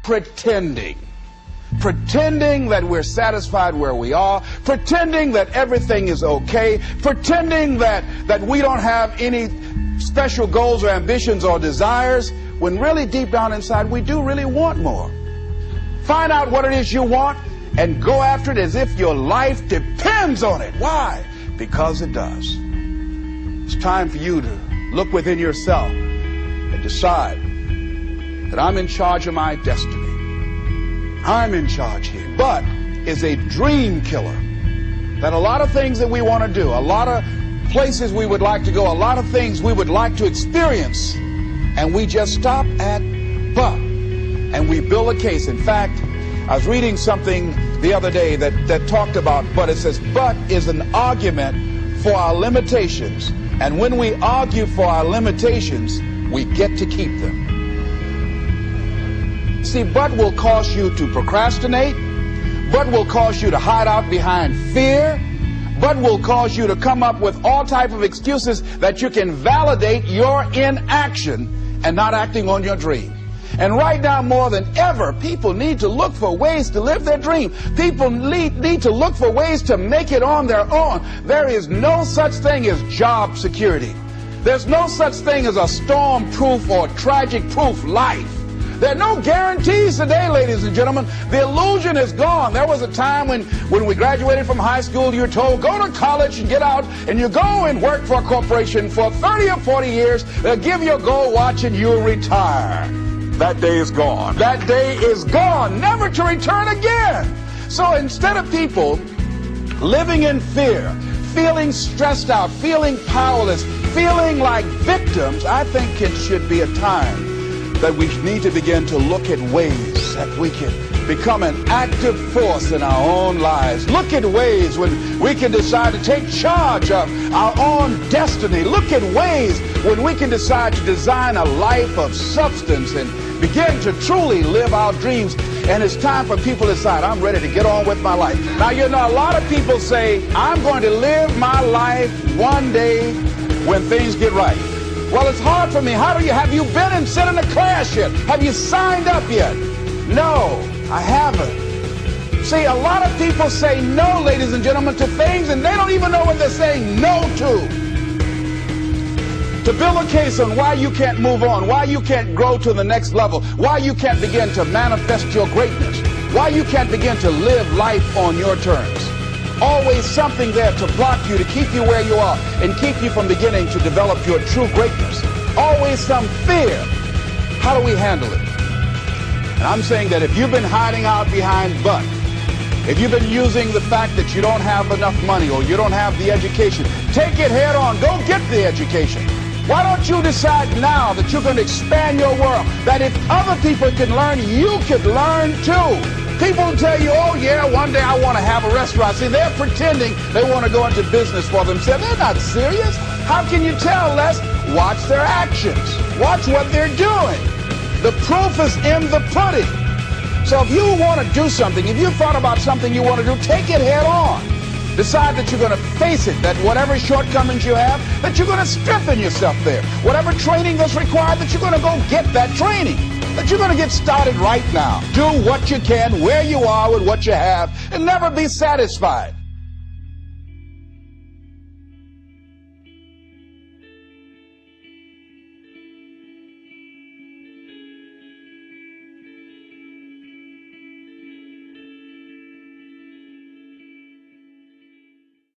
pretending. Pretending that we're satisfied where we are, pretending that everything is okay, pretending that we don't have any special goals or ambitions or desires, when really deep down inside we do really want more. Find out what it is you want and go after it as if your life depends on it. Why? Because it does. It's time for you to look within yourself and decide that I'm in charge of my destiny. I'm in charge here. But is a dream killer. That a lot of things that we want to do, a lot of places we would like to go, a lot of things we would like to experience, and we just stop at but. And we build a case. In fact, I was reading something the other day that talked about but. It says but is an argument for our limitations. And when we argue for our limitations, we get to keep them. See, but will cause you to procrastinate. But will cause you to hide out behind fear. But will cause you to come up with all type of excuses that you can validate your inaction and not acting on your dream. And right now, more than ever, people need to look for ways to live their dream. People need to look for ways to make it on their own. There is no such thing as job security. There's no such thing as a storm-proof or tragic-proof life. There are no guarantees today, ladies and gentlemen. The illusion is gone. There was a time when we graduated from high school, you were told, go to college and get out, and you go and work for a corporation for 30 or 40 years. They'll give you a gold watch and you'll retire. That day is gone. That day is gone, never to return again. So instead of people living in fear, feeling stressed out, feeling powerless, feeling like victims, I think it should be a time that we need to begin to look at ways that we can become an active force in our own lives. Look at ways when we can decide to take charge of our own destiny. Look at ways when we can decide to design a life of substance and begin to truly live our dreams. And it's time for people to decide, I'm ready to get on with my life. Now, you know, a lot of people say, I'm going to live my life one day when things get right. Well, it's hard for me. Have you been and sit in a class yet? Have you signed up yet? No, I haven't. See, a lot of people say no, ladies and gentlemen, to things, and they don't even know what they're saying no to. To build a case on why you can't move on, why you can't grow to the next level, why you can't begin to manifest your greatness, why you can't begin to live life on your terms. Always something there to block you, to keep you where you are, and keep you from beginning to develop your true greatness. Always some fear. How do we handle it? And I'm saying that if you've been hiding out behind but, if you've been using the fact that you don't have enough money or you don't have the education, take it head on. Go get the education. Why don't you decide now that you're going to expand your world, that if other people can learn, you could learn too. People tell you, oh yeah, one day I want to have a restaurant. See, they're pretending they want to go into business for themselves. They're not serious. How can you tell, Les? Watch their actions. Watch what they're doing. The proof is in the pudding. So if you want to do something, if you thought about something you want to do, take it head on. Decide that you're going to face it, that whatever shortcomings you have, that you're going to strengthen yourself there. Whatever training that's required, that you're going to go get that training. That you're going to get started right now. Do what you can, where you are, with what you have, and never be satisfied.